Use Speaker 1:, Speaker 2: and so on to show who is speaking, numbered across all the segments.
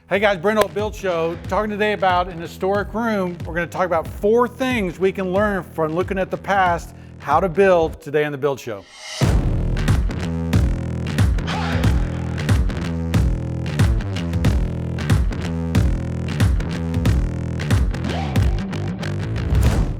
Speaker 1: Hey guys, Brent Hull Build Show. Talking today about an historic room. We're going to talk about 4 things we can learn from looking at the past, how to build today on the Build Show.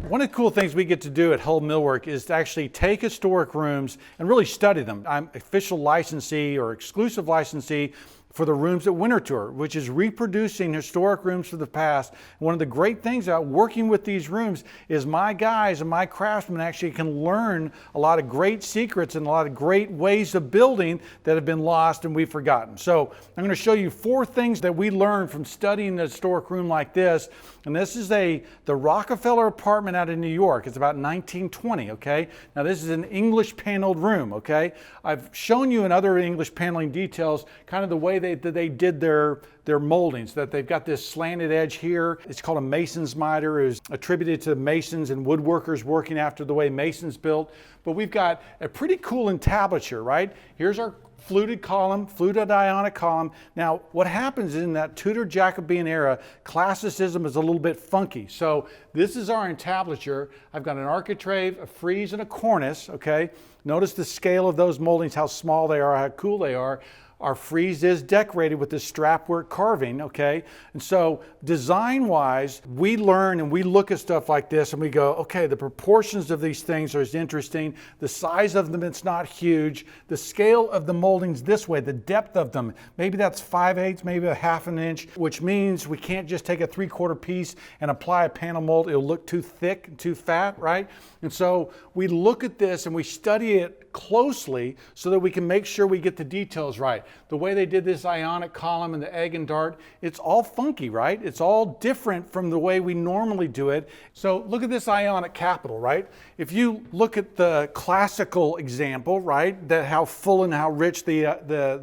Speaker 1: One of the cool things we get to do at Hull Millwork is to actually take historic rooms and really study them. I'm official licensee or exclusive licensee for the Rooms at Winter Tour, which is reproducing historic rooms from the past. One of the great things about working with these rooms is my guys and my craftsmen actually can learn a lot of great secrets and a lot of great ways of building that have been lost and we've forgotten. So I'm going to show you 4 things that we learned from studying a historic room like this. And this is the Rockefeller apartment out in New York. It's about 1920, okay? Now this is an English paneled room, okay? I've shown you in other English paneling details kind of the way they did their moldings, that they've got this slanted edge here. It's called a mason's miter. It was attributed to masons and woodworkers working after the way masons built. But we've got a pretty cool entablature, right? Here's our fluted column, fluted ionic column. Now, what happens in that Tudor Jacobean era, classicism is a little bit funky. So this is our entablature. I've got an architrave, a frieze, and a cornice, okay? Notice the scale of those moldings, how small they are, how cool they are. Our frieze is decorated with this strapwork carving, okay? And so design-wise, we learn and we look at stuff like this and we go, okay, the proportions of these things are interesting. The size of them, it's not huge. The scale of the moldings this way, the depth of them, maybe that's 5/8, maybe a 1/2 inch, which means we can't just take a 3/4 piece and apply a panel mold. It'll look too thick and too fat, right? And so we look at this and we study it closely so that we can make sure we get the details right. The way they did this ionic column and the egg and dart, it's all funky, right? It's all different from the way we normally do it. So look at this ionic capital, right? If you look at the classical example, right, that how full and how rich the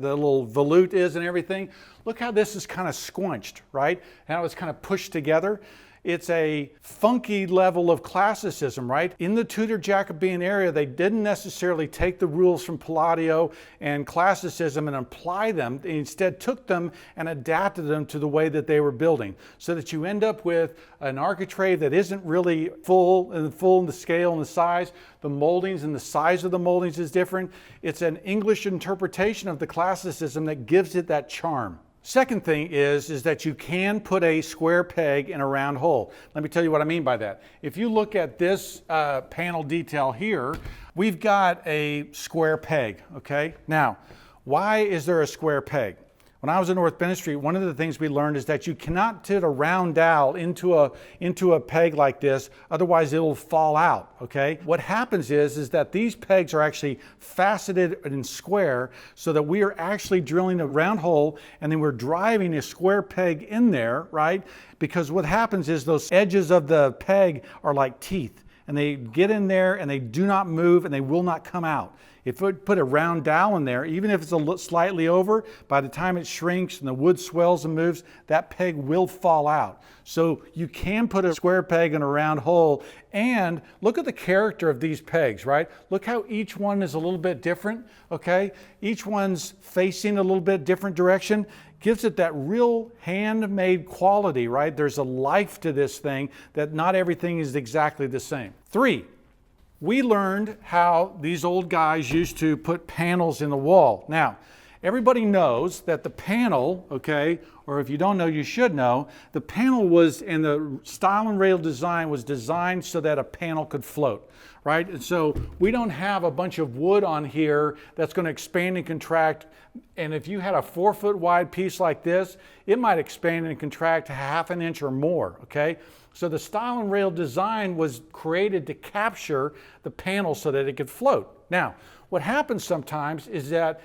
Speaker 1: little volute is and everything, look how this is kind of squunched, right? How it's kind of pushed together. It's a funky level of classicism, right? In the Tudor Jacobean era, they didn't necessarily take the rules from Palladio and classicism and apply them. They instead took them and adapted them to the way that they were building, so that you end up with an architrave that isn't really full in the scale and the size. The moldings and the size of the moldings is different. It's an English interpretation of the classicism that gives it that charm. Second thing is that you can put a square peg in a round hole. Let me tell you what I mean by that. If you look at this panel detail here, we've got a square peg, okay? Now, why is there a square peg? When I was in North Bennett Street, one of the things we learned is that you cannot put a round dowel into a peg like this, otherwise it'll fall out, okay? What happens is that these pegs are actually faceted and square, so that we are actually drilling a round hole and then we're driving a square peg in there, right? Because what happens is those edges of the peg are like teeth, and they get in there and they do not move and they will not come out. If we put a round dowel in there, even if it's slightly over, by the time it shrinks and the wood swells and moves, that peg will fall out. So you can put a square peg in a round hole, and look at the character of these pegs, right? Look how each one is a little bit different, okay? Each one's facing a little bit different direction. Gives it that real handmade quality, right? There's a life to this thing that not everything is exactly the same. 3. We learned how these old guys used to put panels in the wall. Now, everybody knows that the panel, okay, or if you don't know, you should know, the panel was, and the stile and rail design was designed so that a panel could float, right? And so we don't have a bunch of wood on here that's going to expand and contract. And if you had a 4-foot wide piece like this, it might expand and contract 1/2 inch or more, okay? So the stile and rail design was created to capture the panel so that it could float. Now, what happens sometimes is that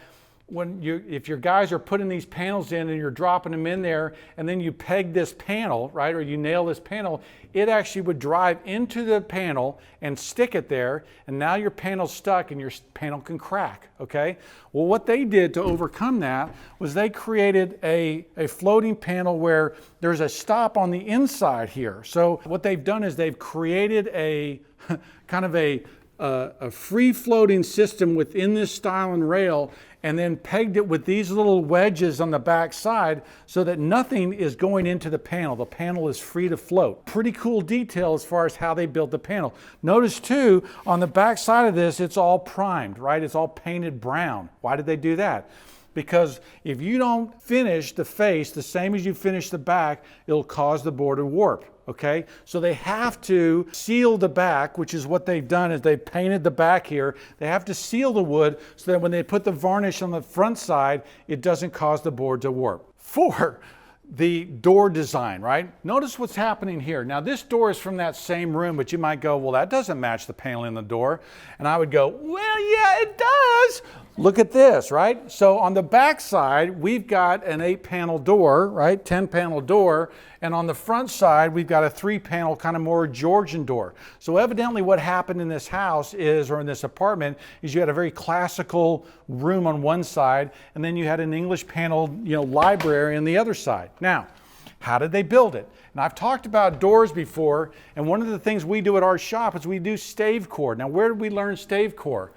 Speaker 1: if your guys are putting these panels in and you're dropping them in there and then you peg this panel, right, or you nail this panel, it actually would drive into the panel and stick it there, and now your panel's stuck and your panel can crack, okay? Well, what they did to overcome that was they created a floating panel where there's a stop on the inside here. So what they've done is they've created a kind of a free-floating system within this stile and rail, and then pegged it with these little wedges on the back side so that nothing is going into the panel. The panel is free to float. Pretty cool detail as far as how they built the panel. Notice too, on the back side of this, it's all primed, right? It's all painted brown. Why did they do that? Because if you don't finish the face the same as you finish the back, it'll cause the board to warp, okay? So they have to seal the back, which is what they've done, is they've painted the back here. They have to seal the wood so that when they put the varnish on the front side, it doesn't cause the board to warp. 4, the door design, right? Notice what's happening here. Now this door is from that same room, but you might go, well, that doesn't match the panel in the door. And I would go, well, yeah, it does. Look at this, right? So on the back side, we've got an 8-panel door, right? 10-panel door. And on the front side, we've got a 3-panel kind of more Georgian door. So evidently what happened in this house is, or in this apartment, is you had a very classical room on one side, and then you had an English paneled, library on the other side. Now, how did they build it? And I've talked about doors before, and one of the things we do at our shop is we do stave core. Now, where did we learn stave core?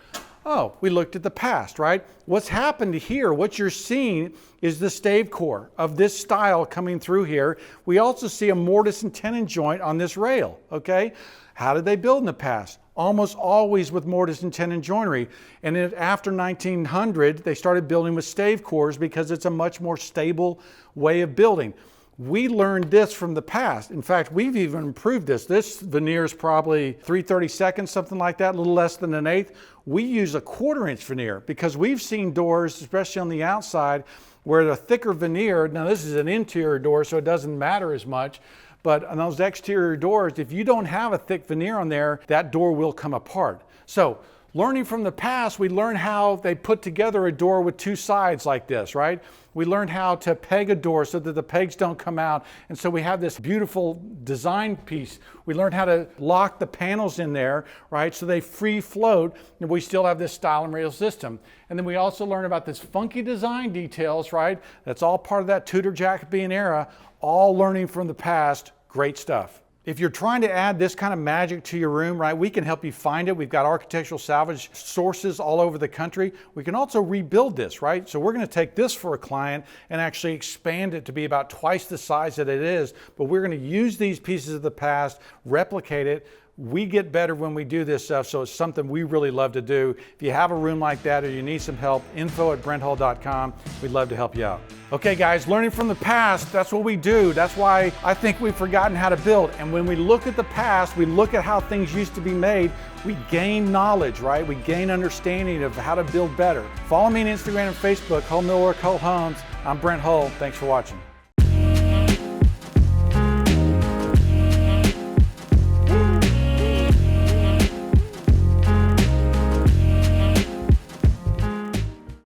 Speaker 1: Oh, we looked at the past, right? What's happened here, what you're seeing is the stave core of this style coming through here. We also see a mortise and tenon joint on this rail, okay? How did they build in the past? Almost always with mortise and tenon joinery. And then after 1900, they started building with stave cores because it's a much more stable way of building. We learned this from the past. In fact, we've even improved this. This veneer is probably 3/32, something like that, a little less than an eighth. We use a 1/4-inch veneer because we've seen doors, especially on the outside, where the thicker veneer, now this is an interior door, so it doesn't matter as much, but on those exterior doors, if you don't have a thick veneer on there, that door will come apart. So, learning from the past, we learned how they put together a door with 2 sides like this, right? We learned how to peg a door so that the pegs don't come out. And so we have this beautiful design piece. We learned how to lock the panels in there, right? So they free float, and we still have this style and rail system. And then we also learned about this funky design details, right? That's all part of that Tudor Jacobean era, all learning from the past. Great stuff. If you're trying to add this kind of magic to your room, right, we can help you find it. We've got architectural salvage sources all over the country. We can also rebuild this, right? So we're going to take this for a client and actually expand it to be about twice the size that it is. But we're going to use these pieces of the past, replicate it. We get better when we do this stuff, so it's something we really love to do. If you have a room like that or you need some help, info@brenthull.com. We'd love to help you out. Okay guys, learning from the past, that's what we do. That's why I think we've forgotten how to build. And when we look at the past, we look at how things used to be made, we gain knowledge, right? We gain understanding of how to build better. Follow me on Instagram and Facebook, Hull Millwork, Hull Homes. I'm Brent Hull. Thanks for watching.